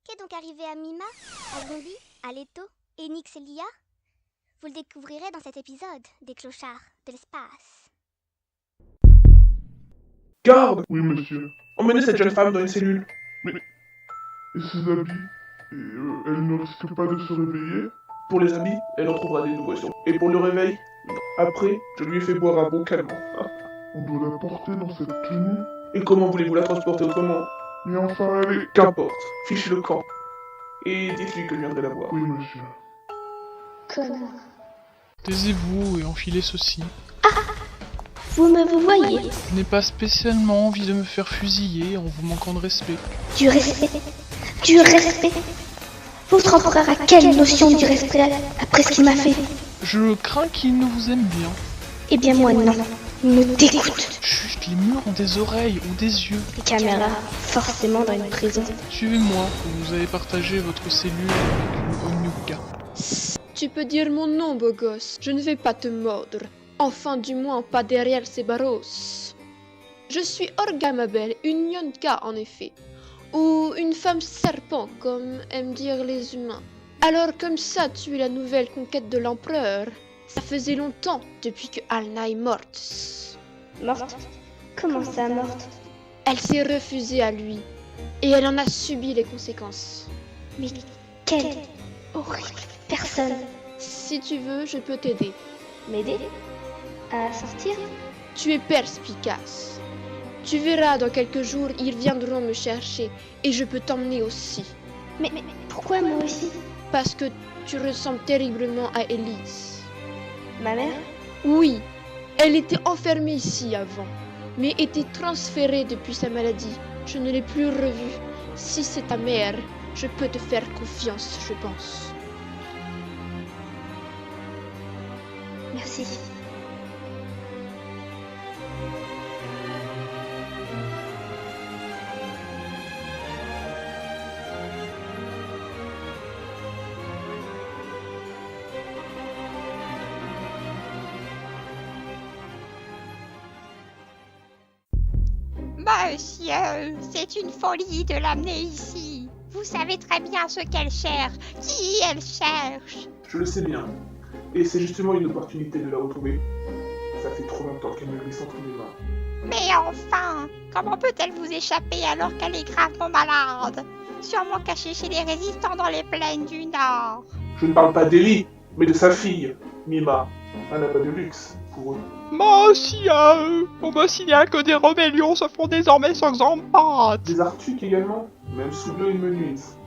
Qu'est donc arrivé à Mima, à Gondi, à Leto, Enix et Lia? Vous le découvrirez dans cet épisode des Clochards de l'espace. Garde! Oui, monsieur. Emmenez cette jeune femme dans une cellule. Et ses habits elle ne risque pas de se réveiller? Pour les habits, elle en trouvera des nouveaux. Et pour le réveil, non. Après, je lui ai fait boire un bon calmant. On doit la porter dans cette tenue? Et comment voulez-vous la transporter autrement? Mais enfin, elle est... Qu'importe, fichez le camp. Et dites-lui que je viendrai la voir. Oui, monsieur. Connard. Taisez-vous et enfilez ceci. Vous me vous voyez? Je n'ai pas spécialement envie de me faire fusiller en vous manquant de respect. Du respect. Du respect. Votre empereur a quelle notion du respect après ce qu'il m'a fait? Je crains qu'il ne vous aime bien. Eh bien moi non. Il me dégoûte. Chut, les murs ont des oreilles ou des yeux. Les caméras, forcément dans une prison. Suivez-moi, vous avez partagé votre cellule avec une Onyuka. Tu peux dire mon nom, beau gosse. Je ne vais pas te mordre. Enfin, du moins, pas derrière ces barreaux. Je suis Orga, ma belle, une Yonka, en effet. Ou une femme serpent, comme aiment dire les humains. Alors, comme ça, tu es la nouvelle conquête de l'empereur. Ça faisait longtemps, depuis que Alna est morte. Morte? Comment ça, morte? Elle s'est refusée à lui. Et elle en a subi les conséquences. Mais quelle horrible personne. Si tu veux, je peux t'aider. M'aider? À sortir? Tu es perspicace. Tu verras, dans quelques jours, ils viendront me chercher et je peux t'emmener aussi. Mais pourquoi moi aussi? Parce que tu ressembles terriblement à Elise. Ma mère? Oui, elle était enfermée ici avant, mais était transférée depuis sa maladie. Je ne l'ai plus revue. Si c'est ta mère, je peux te faire confiance, je pense. Merci. Monsieur, c'est une folie de l'amener ici. Vous savez très bien ce qu'elle cherche, qui elle cherche. Je le sais bien. Et c'est justement une opportunité de la retrouver. Ça fait trop longtemps qu'elle me glisse entre les mains. Mais enfin, comment peut-elle vous échapper alors qu'elle est gravement malade? Sûrement cachée chez les résistants dans les plaines du Nord. Je ne parle pas d'Ellie, mais de sa fille, Mima. Un abat de luxe pour eux. Monsieur, on me signale que des rébellions se font désormais sans empate. Des Arctuques également, même sous l'eau ils me nuisent.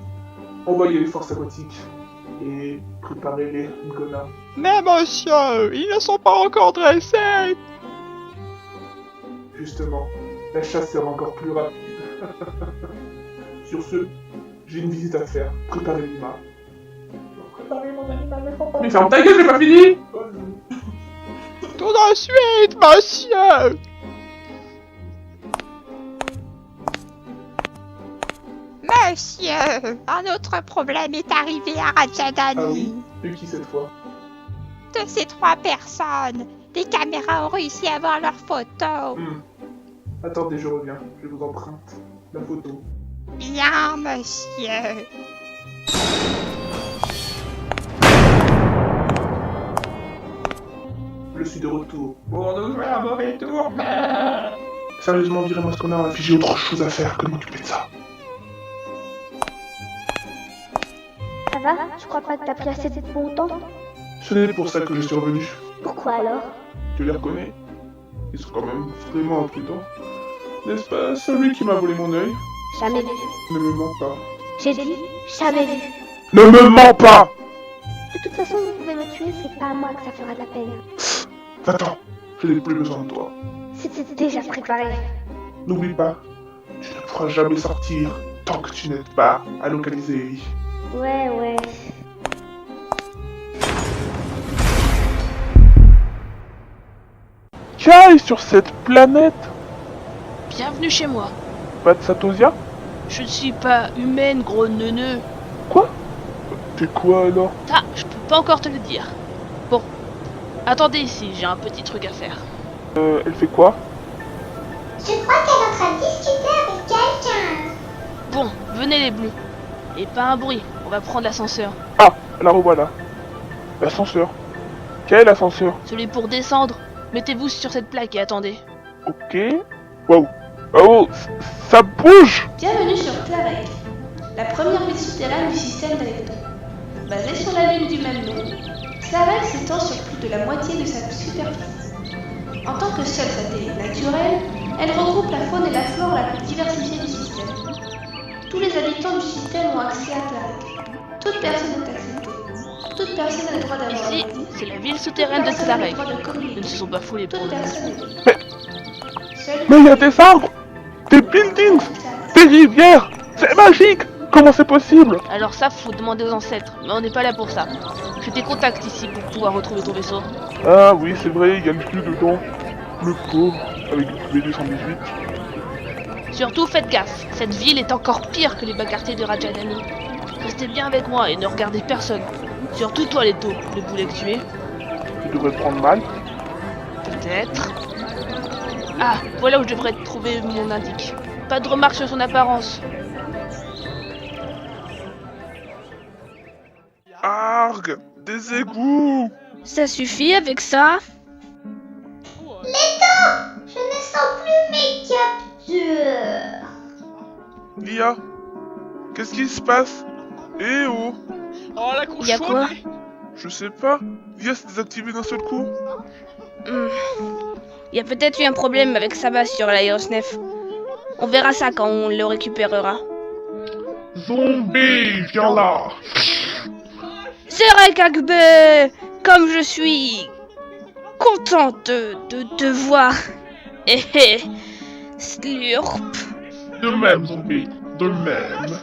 Envoyez les forces aquatiques et préparez les Ngona. Mais monsieur, ils ne sont pas encore dressés. Justement, la chasse sera encore plus rapide. Sur ce, j'ai une visite à faire. Préparez Mima. Préparez mon animal, mais faut pas... Mais ferme ta gueule, j'ai pas fini! Tout de suite, monsieur. Monsieur, un autre problème est arrivé à Rajadani. Ah oui? De qui cette fois? De ces 3 personnes, des caméras ont réussi à voir leurs photos. Attendez, je reviens. Je vous emprunte la photo. Bien, monsieur. Je suis de retour. Pour nous jouer un mauvais tour, mais... Sérieusement, virez-moi ce connard, j'ai autre chose à faire que de m'occuper de ça. Ça va? Je crois pas que t'as pris assez de bon temps. Ce n'est pour ça que je suis revenu. Pourquoi alors? Tu les reconnais? Ils sont quand même vraiment imprudents. N'est-ce pas celui qui m'a volé mon œil? Jamais vu. Ne me mens pas. J'ai dit jamais vu. Ne me mens pas! De toute façon, vous pouvez me tuer, c'est pas à moi que ça fera de la peine. Va-t'en, je n'ai plus besoin de toi. C'était déjà préparé. N'oublie pas, tu ne pourras jamais sortir tant que tu n'aides pas à localiser Ellie. Ouais. Tu ailles sur cette planète? Bienvenue chez moi. Pas de Satosia? Je ne suis pas humaine, gros neuneu. Quoi? T'es quoi alors? Ça, je peux pas encore te le dire. Bon, attendez ici, j'ai un petit truc à faire. Elle fait quoi? Je crois qu'elle est en train de discuter avec quelqu'un. Bon, venez les bleus. Et pas un bruit, on va prendre l'ascenseur. Ah, la revoilà. L'ascenseur. Quel ascenseur? Celui pour descendre. Mettez-vous sur cette plaque et attendez. Ok. Waouh. Oh, ça bouge. Bienvenue sur Tlarek, la première ville souterraine du système d'Alecton. Basée sur la lune du même nom, Tlarek s'étend sur plus de la moitié de sa superficie. En tant que seul satellite naturel, elle regroupe la faune et la flore la plus diversifiée du système. Tous les habitants du système ont accès à Tlarek. Toute personne est acceptée. Toute personne a le droit d'avoir Ici, un avis. c'est la ville souterraine de Toute personne a le Tlarek. droit de Ils communiquer. ne se sont pas foulés pour Toute nous. personne est libre. Seul- Mais il y a des arbres, des buildings, des rivières. C'est magique. Comment c'est possible? Alors ça, faut demander aux ancêtres, mais on n'est pas là pour ça. J'ai des contacts ici pour pouvoir retrouver ton vaisseau. Ah oui, c'est vrai, il y a le plus dedans. Le pauvre, avec le V218. Surtout faites gaffe, cette ville est encore pire que les bas quartiers de Rajadani. Restez bien avec moi et ne regardez personne. Surtout toi Leto, le boulet que tu es. Tu devrais prendre mal. Peut-être. Ah, voilà où je devrais trouver mon indique. Pas de remarques sur son apparence. Arg, des égouts. Ça suffit avec ça? Je ne sens plus mes captures. Lia, qu'est-ce qui se passe? Eh oh, Oh, la couche Y a quoi? chaude. je sais pas. Lia s'est désactivée d'un seul coup. Y a peut-être eu un problème avec Saba sur l'aérosnef. On verra ça quand on le récupérera. Zombie, viens là. C'est vrai qu'Agbe, comme je suis contente de te voir. Slurp. De même, zombie, de même.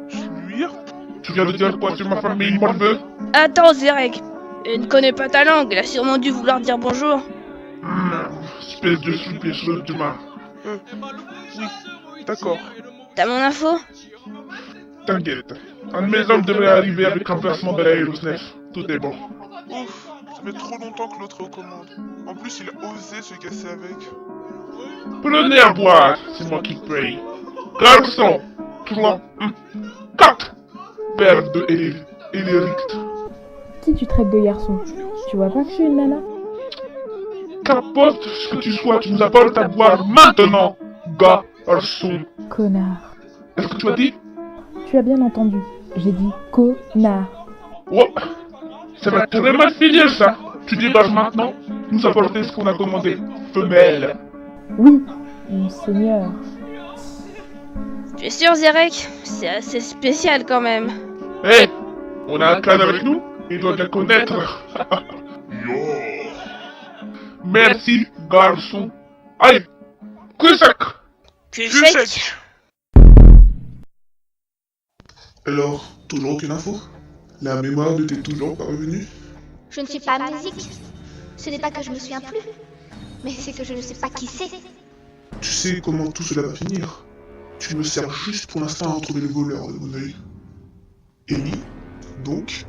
Slurp? Tu viens de dire quoi sur ma famille, morveux? Attends, Zerek. Elle ne connaît pas ta langue, elle a sûrement dû vouloir dire bonjour. Espèce de soupir d'humain. Oui, d'accord. T'as mon info? T'inquiète. Un de mes hommes devrait arriver avec un placement de l'aérosnef. Tout est bon. Ouf, ça fait trop longtemps que l'autre est aux commandes. En plus, il a osé se casser avec. Prenez à boire, c'est moi qui paye. Garçon, 3, 4 verres de Elérict. Qui tu traites de garçon? Tu vois pas que je suis une nana? Qu'importe ce que tu sois, tu nous apportes à boire maintenant, garçon. Connard. Est-ce que tu as dit? Tu as bien entendu. J'ai dit connard. Oh, ça va très mal finir ça. Tu dégages maintenant, nous apporter ce qu'on a commandé. Femelle. Oui, monseigneur. Tu es sûr, Zerek? C'est assez spécial quand même. Hé, on a un clan avec nous, il doit bien connaître. Merci, garçon. Allez, cul sec. Cul sec. Alors, toujours aucune info? La mémoire ne t'est toujours pas revenue? Je ne suis pas amnésique. Ce n'est pas que je me souviens plus, mais c'est que je ne sais pas qui c'est. Tu sais comment tout cela va finir? Tu me sers juste pour l'instant à retrouver le voleur de mon œil. Ellie, donc,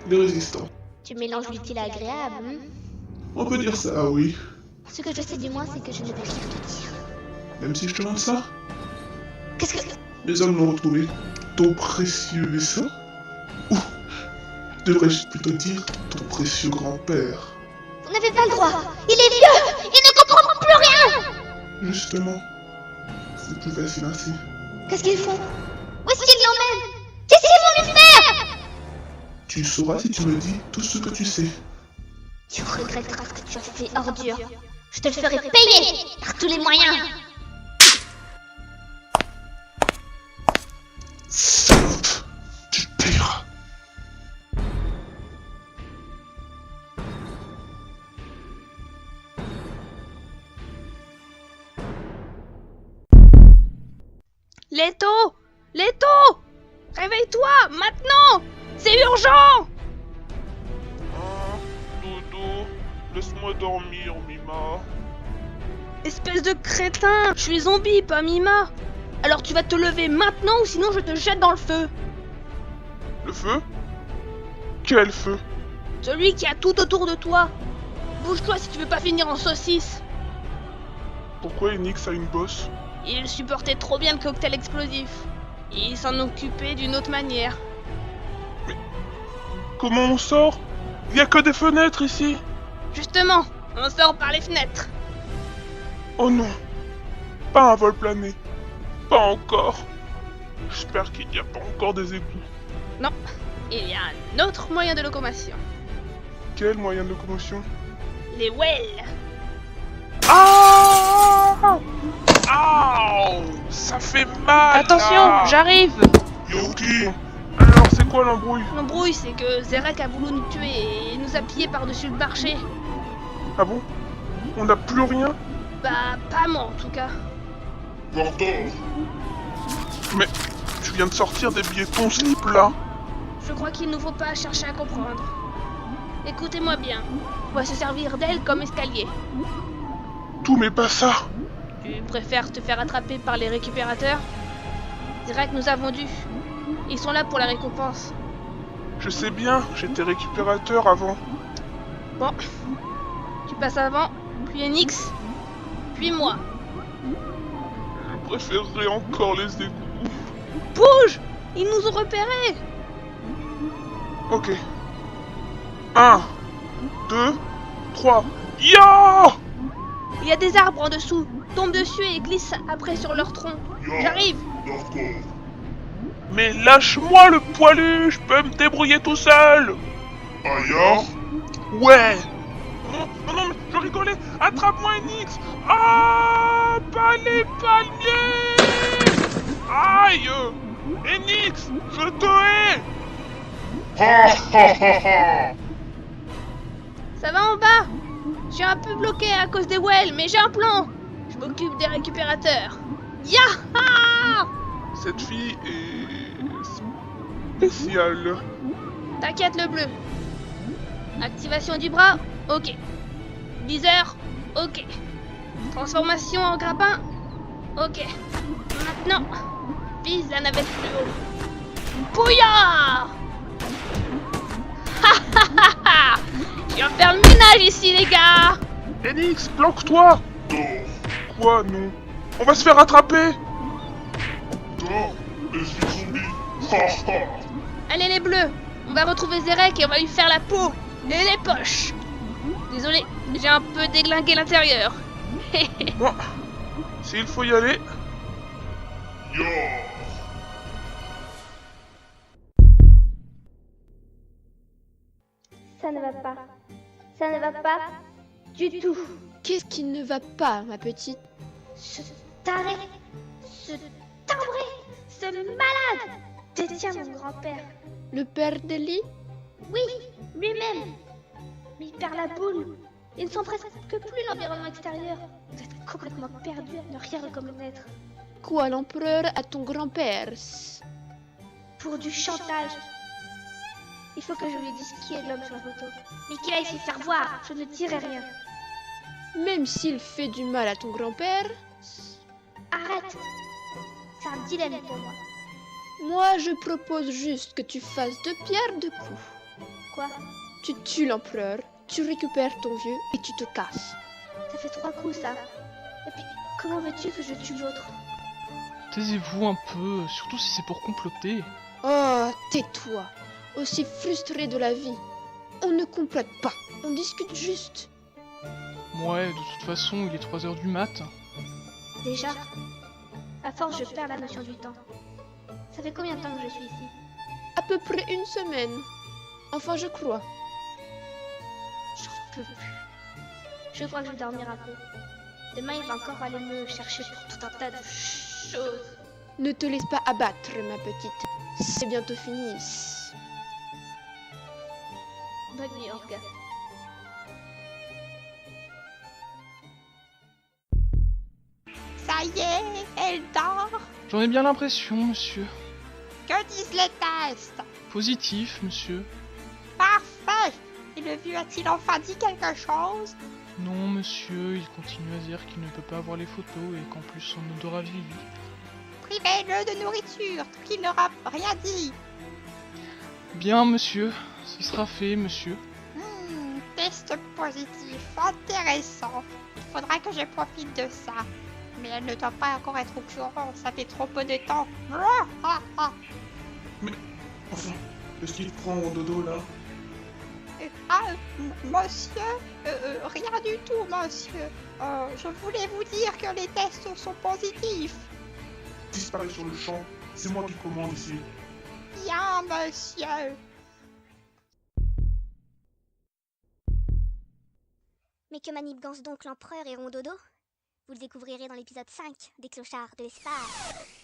les résistants. Tu mélanges l'utile à l'agréable, hein? On peut dire ça, oui. Ce que je sais du moins, c'est que je ne peux rien te dire. Même si je te demande ça? Qu'est-ce que... Les hommes l'ont retrouvé. Ton précieux vaisseau? Ou, devrais-je plutôt dire, ton précieux grand-père? Vous n'avez pas le droit. Il est vieux. Il ne comprend plus rien. Justement, c'est plus facile ainsi. Qu'est-ce qu'ils font? Où est-ce qu'ils l'emmènent? Qu'est-ce qu'ils vont lui faire? Tu sauras si tu me dis tout ce que tu sais. Tu regretteras ce que tu as fait, ordure. Je te le ferai payer par tous les moyens. Salope, tu payeras. Leto! Leto! Réveille-toi! Maintenant! C'est urgent! Ah, Dodo, laisse-moi dormir, Mima. Espèce de crétin! Je suis zombie, pas Mima! Alors tu vas te lever maintenant ou sinon je te jette dans le feu! Le feu? Quel feu? Celui qui a tout autour de toi! Bouge-toi si tu veux pas finir en saucisse! Pourquoi Enix a une bosse? Il supportait trop bien le cocktail explosif. Il s'en occupait d'une autre manière. Comment on sort? Il y a que des fenêtres ici. Justement, on sort par les fenêtres. Oh non. Pas un vol plané. Pas encore. J'espère qu'il n'y a pas encore des égouts. Non, il y a un autre moyen de locomotion. Quel moyen de locomotion? Les wells. Ah! Aouh! Ça fait mal! Attention, là. j'arrive. Yoki! Alors, c'est quoi l'embrouille? L'embrouille, c'est que Zerek a voulu nous tuer et nous a pillés par-dessus le marché. Ah bon? On n'a plus rien? Bah, pas moi en tout cas. Mais tu viens de sortir des billets de ton slip là? Je crois qu'il ne faut pas chercher à comprendre. Écoutez-moi bien, on va se servir d'elle comme escalier. Tout mais pas ça! Tu préfères te faire attraper par les récupérateurs? Zerek nous a vendus. Ils sont là pour la récompense. Je sais bien, j'étais récupérateur avant. Bon, tu passes avant, puis Enix, puis moi. Je préférerais encore les égouts. Bouge! Ils nous ont repérés! Ok. 1, 2, 3. Ya! Il y a des arbres en dessous. Tombe dessus et glisse après sur leur tronc. J'arrive! Mais lâche-moi le poilu, je peux me débrouiller tout seul. Ailleurs? Ouais. Non, non, mais je rigolais. Attrape-moi Enix. Ah, pas les palmiers. Aïe. Enix, je te hais. Ça va en bas? Je suis un peu bloqué à cause des wells, mais j'ai un plan. Je m'occupe des récupérateurs. Yaha! Cette fille est spéciale. T'inquiète le bleu. Activation du bras, ok. Viseur, ok. Transformation en grappin, ok. Maintenant, vise la navette plus haut. Bouillard! Ha ha ha ha! Je viens faire le ménage ici les gars! Enix, planque-toi! Quoi, non? On va se faire attraper! Allez les bleus, on va retrouver Zerek et on va lui faire la peau et les poches. Désolé, j'ai un peu déglingué l'intérieur. Bon, s'il faut y aller. Ça ne va pas. Ça ne va pas du tout. Qu'est-ce qui ne va pas, ma petite? Ce taré, ce timbré, ce malade détient mon grand-père. Le père d'Ellie? Oui, lui-même. Mais il perd la boule. Ils ne sont presque que plus l'environnement extérieur. Vous êtes complètement perdu à ne rien reconnaître. Quoi, l'empereur à ton grand-père? Pour du chantage. Il faut que je lui dise qui est l'homme sur la photo. Mais qu'il aille se faire voir, je ne dirai rien. Même s'il fait du mal à ton grand-père? Arrête. C'est un dilemme pour moi. Moi, je propose juste que tu fasses 2 pierres 2 coups. Quoi? Tu tues l'empereur, tu récupères ton vieux et tu te casses. Ça fait 3 coups, ça. Et puis, comment veux-tu que je tue l'autre? Taisez-vous un peu, surtout si c'est pour comploter. Oh, tais-toi. Aussi frustré de la vie. On ne complote pas, on discute juste. Ouais, de toute façon, il est 3h du mat. Déjà, à force, je perds la notion du temps. Ça fait combien de temps que je suis ici? À peu près 1 semaine. Enfin, je crois. J'en peux plus. Je crois que je vais dormir un peu. Demain, il va encore aller me chercher pour tout un tas de choses. Ne te laisse pas abattre, ma petite. C'est bientôt fini. Bonne nuit, Orga. Ça y est, elle dort. J'en ai bien l'impression, monsieur. Que disent les tests? Positif, monsieur. Parfait. Et le vieux a-t-il enfin dit quelque chose? Non, monsieur, il continue à dire qu'il ne peut pas avoir les photos et qu'en plus son odorat vieillit. Privez-le de nourriture, qu'il n'aura rien dit. Bien, monsieur. Ce sera fait, monsieur. Test positif, intéressant. Il faudra que je profite de ça. Mais elle ne doit pas encore être au courant, ça fait trop peu de temps. Qu'est-ce qui te prend au dodo là? Monsieur, rien du tout, monsieur. Je voulais vous dire que les tests sont positifs. Disparais sur le champ, c'est moi qui commande ici. Bien, monsieur. Mais que manipulent donc l'empereur et Rondodo? Vous le découvrirez dans l'épisode 5 des Clochards de l'espace.